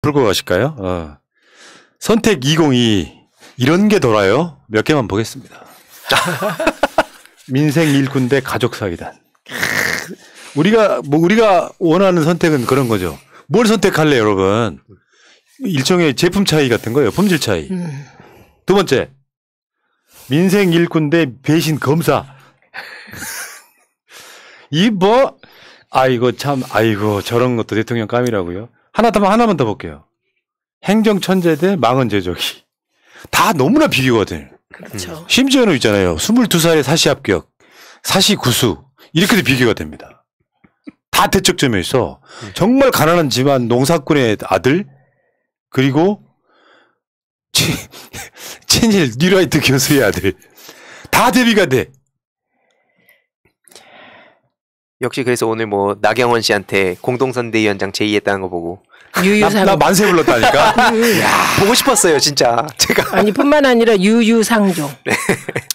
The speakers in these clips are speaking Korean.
풀고 가실까요? 선택 2022 이런 게 돌아요. 몇 개만 보겠습니다. 민생 일꾼 대 가족 사기단. 우리가 원하는 선택은 그런 거죠. 뭘 선택할래, 여러분? 일종의 제품 차이 같은 거예요. 품질 차이. 두 번째, 민생 일꾼 대 배신 검사. 아이고 저런 것도 대통령 감이라고요. 하나만 더 볼게요. 행정 천재 대 망언 제조기. 다 너무나 비교거든. 그렇죠. 심지어는 있잖아요. 22살에 사시 합격, 사시 구수 이렇게도 비교가 됩니다. 다 대척점에 있어. 정말 가난한 집안 농사꾼의 아들 그리고 친일 뉴라이트 교수의 아들 다 대비가 돼. 역시 그래서 오늘 뭐 나경원 씨한테 공동선대위원장 제의했다는 거 보고 유유상 나 만세 불렀다니까. 보고 싶었어요 진짜 제가. 아니 뿐만 아니라 유유상종. 네.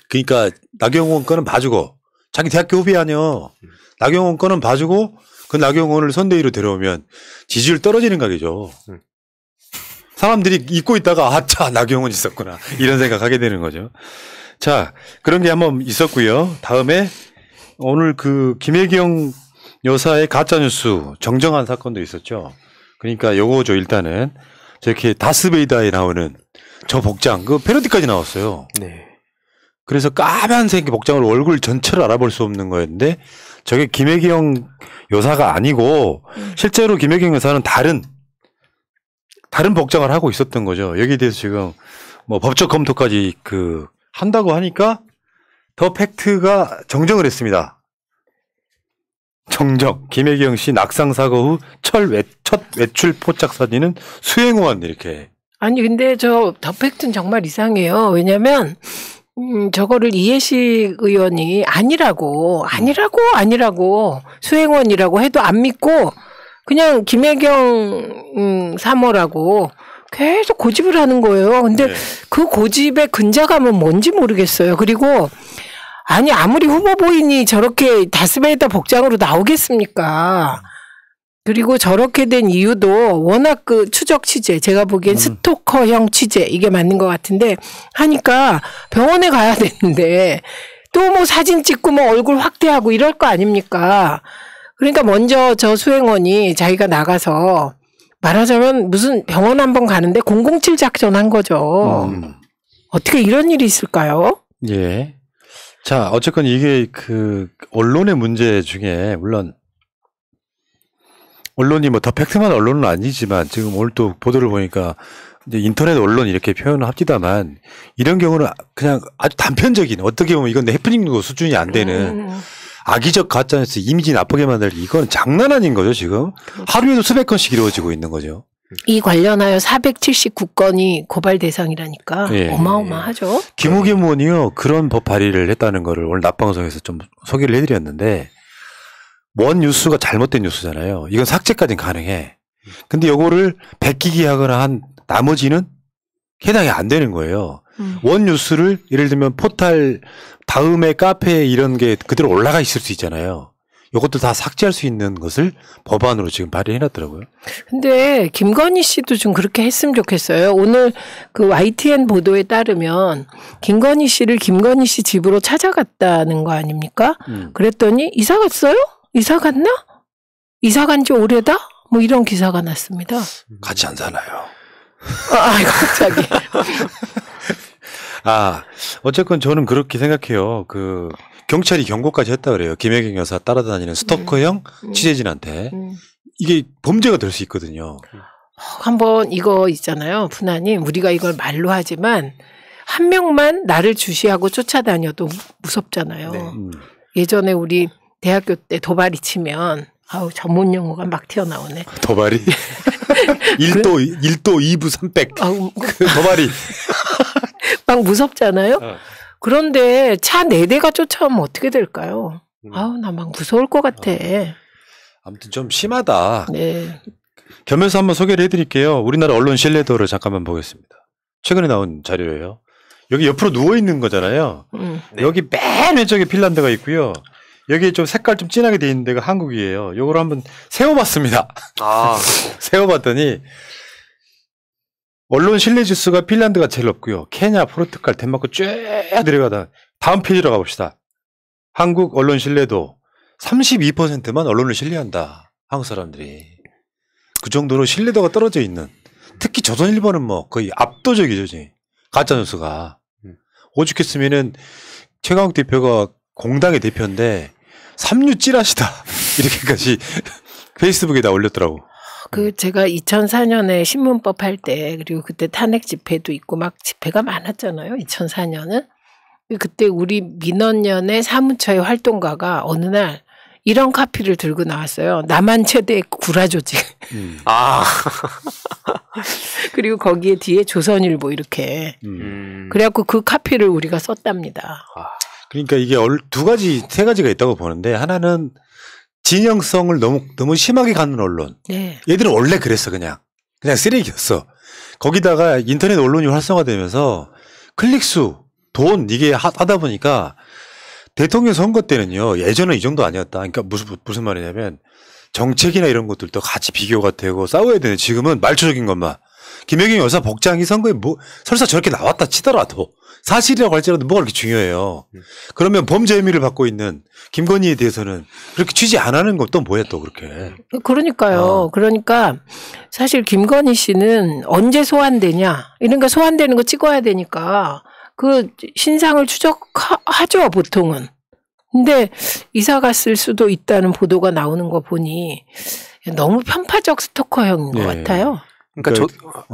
그러니까 나경원 거는 봐주고 자기 대학교 후배 아니요. 나경원 거는 봐주고 그 나경원을 선대위로 데려오면 지지율 떨어지는 각이죠. 사람들이 잊고 있다가 아차 나경원 있었구나 이런 생각하게 되는 거죠. 자 그런 게 한번 있었고요. 다음에 오늘 그 김혜경 여사의 가짜뉴스 정정한 사건도 있었죠. 그러니까 요거죠. 일단은 저렇게 다스베이다에 나오는 저 복장 그 패러디까지 나왔어요. 네. 그래서 까만색 복장을 얼굴 전체를 알아볼 수 없는 거였는데 저게 김혜경 여사가 아니고 실제로 김혜경 여사는 다른 복장을 하고 있었던 거죠. 여기에 대해서 지금 뭐 법적 검토까지 한다고 하니까 더 팩트가 정정을 했습니다. 정정. 김혜경 씨 낙상 사고 후 첫 외출 포착 사진은 수행원 이렇게. 아니 근데 저 더 팩트는 정말 이상해요. 왜냐면 저거를 이해식 의원이 아니라고 수행원이라고 해도 안 믿고 그냥 김혜경 사모라고 계속 고집을 하는 거예요. 근데 네. 그 고집의 근자감은 뭔지 모르겠어요. 그리고 아니 아무리 후보 부인이 저렇게 다스베이다 복장으로 나오겠습니까? 그리고 저렇게 된 이유도 워낙 그 추적 취재 제가 보기엔 스토커형 취재 이게 맞는 것 같은데 하니까 병원에 가야 되는데 또 뭐 사진 찍고 뭐 얼굴 확대하고 이럴 거 아닙니까? 그러니까 먼저 저 수행원이 자기가 나가서 말하자면 무슨 병원 한번 가는데 007 작전한 거죠. 어떻게 이런 일이 있을까요? 예. 자, 어쨌건 이게 언론의 문제 중에 물론 언론이 뭐 더 팩트만 언론은 아니지만 지금 오늘 또 보도를 보니까 이제 인터넷 언론 이렇게 표현을 합디다만 이런 경우는 그냥 아주 단편적인 어떻게 보면 이건 해프닝 수준이 안 되는 악의적 가짜뉴스 이미지 나쁘게 만들기 이건 장난 아닌 거죠 지금. 하루에도 수백 건씩 이루어지고 있는 거죠. 이 관련하여 479건이 고발 대상이라니까 예. 어마어마하죠. 김우겸 의원이요 그런 법 발의를 했다는 거를 오늘 낮방송에서 좀 소개를 해드렸는데 원 뉴스가 잘못된 뉴스잖아요. 이건 삭제까지는 가능해. 근데 요거를 베끼기 하거나 한 나머지는 해당이 안 되는 거예요. 원 뉴스를 예를 들면 포탈 다음에 카페에 이런 게 그대로 올라가 있을 수 있잖아요. 이것도 다 삭제할 수 있는 것을 법안으로 지금 발의해놨더라고요. 근데 김건희 씨도 좀 그렇게 했으면 좋겠어요. 오늘 그 YTN 보도에 따르면 김건희 씨를 김건희 씨 집으로 찾아갔다는 거 아닙니까? 그랬더니 이사 갔어요? 이사 갔나? 이사 간 지 오래다? 뭐 이런 기사가 났습니다. 같이 안 살아요. 갑자기. 어쨌건 저는 그렇게 생각해요. 경찰이 경고까지 했다 그래요. 김혜경 여사 따라다니는 스토커형 취재진한테. 이게 범죄가 될 수 있거든요. 한번 이거 있잖아요. 분하님. 우리가 이걸 말로 하지만 한 명만 나를 주시하고 쫓아다녀도 무섭잖아요. 네. 예전에 우리 대학교 때 도발이 치면 전문 용어가 막 튀어나오네. 도발이? 1도 2부 300. 도발이. 막 무섭잖아요. 그런데 차 4대가 쫓아오면 어떻게 될까요? 나 막 무서울 것 같아. 아무튼 좀 심하다. 네. 겸해서 한번 소개를 해드릴게요. 우리나라 언론 신뢰도를 잠깐만 보겠습니다. 최근에 나온 자료예요. 여기 옆으로 누워있는 거잖아요. 네. 여기 맨 왼쪽에 핀란드가 있고요. 여기 좀 색깔 좀 진하게 돼 있는 데가 한국이에요. 요걸 한번 세워봤습니다. 세워봤더니 언론 신뢰 지수가 핀란드가 제일 높고요. 케냐, 포르투갈, 덴마크 쭉 내려가다 다음 페이지로 가봅시다. 한국 언론 신뢰도 32%만 언론을 신뢰한다. 한국 사람들이. 그 정도로 신뢰도가 떨어져 있는. 특히 조선일보는 뭐 거의 압도적이죠. 지금. 가짜뉴스가. 오죽했으면은 최강욱 대표가 공당의 대표인데 삼류 찌라시다. 이렇게까지 페이스북에다 올렸더라고. 제가 2004년에 신문법 할 때 그리고 그때 탄핵 집회도 있고 막 집회가 많았잖아요. 2004년은. 그때 우리 민원연의 사무처의 활동가가 어느 날 이런 카피를 들고 나왔어요. 남한 최대 구라 조직. 그리고 거기에 뒤에 조선일보 이렇게. 그래갖고 그 카피를 우리가 썼답니다. 그러니까 이게 세 가지가 있다고 보는데 하나는 진영성을 너무 심하게 갖는 언론. 네. 얘들은 원래 그랬어 그냥 쓰레기였어. 거기다가 인터넷 언론이 활성화되면서 클릭수, 돈 이게 하다 보니까 대통령 선거 때는요 예전은 이 정도 아니었다. 그러니까 무슨 말이냐면 정책이나 이런 것들도 같이 비교가 되고 싸워야 되는데 지금은 말초적인 것만. 김혜경 여사 복장이 선거에 설사 저렇게 나왔다 치더라도 사실이라고 할지라도 뭐가 그렇게 중요해요. 그러면 범죄 혐의를 받고 있는 김건희에 대해서는 그렇게 취재 안 하는 것도 뭐야 또 그렇게. 그러니까요. 그러니까 사실 김건희 씨는 언제 소환되냐. 이러니까 소환되는 거 찍어야 되니까 그 신상을 추적하죠 보통은. 근데 이사 갔을 수도 있다는 보도가 나오는 거 보니 너무 편파적 스토커형인 것 같아요. 그러니까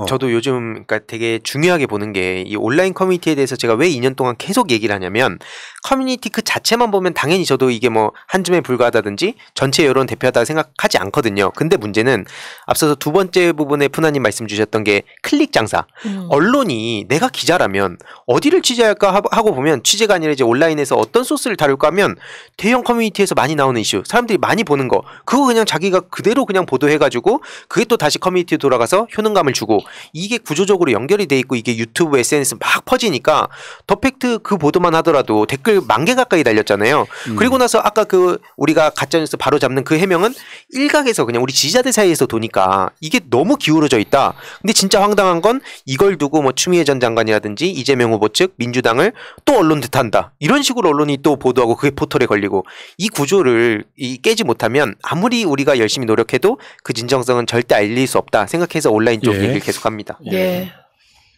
저도 요즘 그러니까 되게 중요하게 보는 게 이 온라인 커뮤니티에 대해서 제가 왜 2년 동안 계속 얘기를 하냐면 커뮤니티 그 자체만 보면 당연히 저도 이게 뭐 한 줌에 불과하다든지 전체 여론 대표하다 생각하지 않거든요. 근데 문제는 앞서서 두 번째 부분에 푸나님 말씀 주셨던 게 클릭 장사. 언론이 내가 기자라면 어디를 취재할까 하고 보면 취재가 아니라 이제 온라인에서 어떤 소스를 다룰까 하면 대형 커뮤니티에서 많이 나오는 이슈, 사람들이 많이 보는 거 그거 그냥 자기가 그대로 그냥 보도해가지고 그게 또 다시 커뮤니티에 돌아가서 효능감을 주고 이게 구조적으로 연결이 돼 있고 이게 유튜브 SNS 막 퍼지니까 더 팩트 그 보도만 하더라도 댓글 10,000개 가까이 달렸잖아요. 그리고 나서 아까 그 우리가 가짜뉴스 바로 잡는 그 해명은 일각에서 그냥 우리 지지자들 사이에서 도니까 이게 너무 기울어져 있다. 근데 진짜 황당한 건 이걸 두고 뭐 추미애 전 장관이라든지 이재명 후보 측 민주당을 또 언론 탓한다. 이런 식으로 언론이 또 보도하고 그게 포털에 걸리고 이 구조를 깨지 못하면 아무리 우리가 열심히 노력해도 그 진정성은 절대 알릴 수 없다 생각해서 온라인 쪽 얘기를 계속합니다. 예.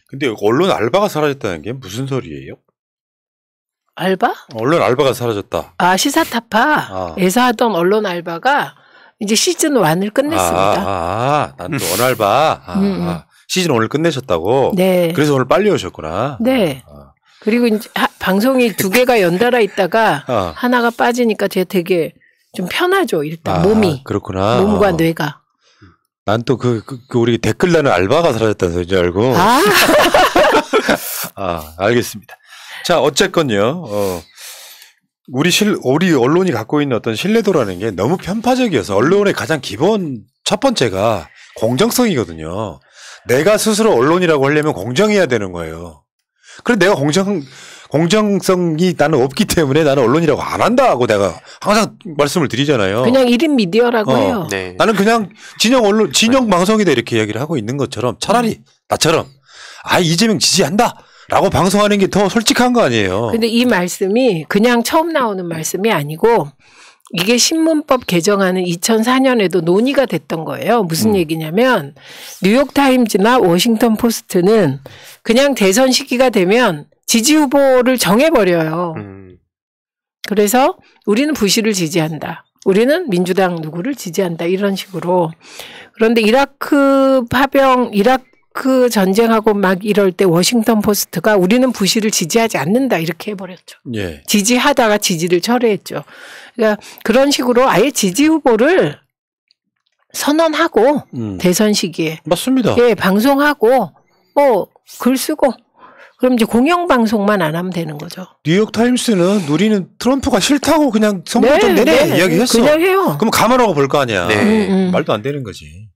근데 언론 알바가 사라졌다는 게 무슨 소리예요? 알바? 언론 알바가 사라졌다. 시사타파에서 하던 언론 알바가 이제 시즌 1을 끝냈습니다. 난 또 언알바. 시즌 1을 끝내셨다고? 네. 그래서 오늘 빨리 오셨구나. 네. 그리고 이제 방송이 2개가 연달아 있다가 하나가 빠지니까 제가 되게 좀 편하죠. 일단 몸이. 그렇구나. 몸과 뇌가. 난 또 우리 댓글 다는 알바가 사라졌다는 소리인 줄 알고. 알겠습니다. 자, 어쨌건요. 우리 언론이 갖고 있는 어떤 신뢰도라는 게 너무 편파적이어서 언론의 가장 기본 첫 번째가 공정성이거든요. 내가 스스로 언론이라고 하려면 공정해야 되는 거예요. 그래 내가 공정성이 나는 없기 때문에 나는 언론이라고 안 한다 하고 내가 항상 말씀을 드리잖아요. 그냥 1인 미디어라고 해요. 네. 나는 그냥 진영 방송이다 이렇게 이야기를 하고 있는 것처럼 차라리 나처럼 이재명 지지한다 라고 방송하는 게 더 솔직한 거 아니에요. 근데 이 말씀이 그냥 처음 나오는 말씀이 아니고 이게 신문법 개정안은 2004년에도 논의가 됐던 거예요. 무슨 얘기냐면 뉴욕타임즈나 워싱턴 포스트는 그냥 대선 시기가 되면 지지 후보를 정해버려요. 그래서 우리는 부시를 지지한다. 우리는 민주당 누구를 지지한다. 이런 식으로. 그런데 이라크 전쟁하고 막 이럴 때 워싱턴 포스트가 우리는 부시를 지지하지 않는다. 이렇게 해버렸죠. 예. 지지하다가 지지를 철회했죠. 그러니까 그런 식으로 아예 지지 후보를 선언하고 대선 시기에. 맞습니다. 예, 방송하고 글 쓰고 그럼 이제 공영방송만 안 하면 되는 거죠. 뉴욕타임스는 우리는 트럼프가 싫다고 그냥 선거 좀 내내 이야기했어. 그냥 해요. 그럼 감안하고 볼 거 아니야. 네. 말도 안 되는 거지.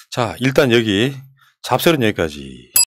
자, 일단 여기 잡설은 여기까지.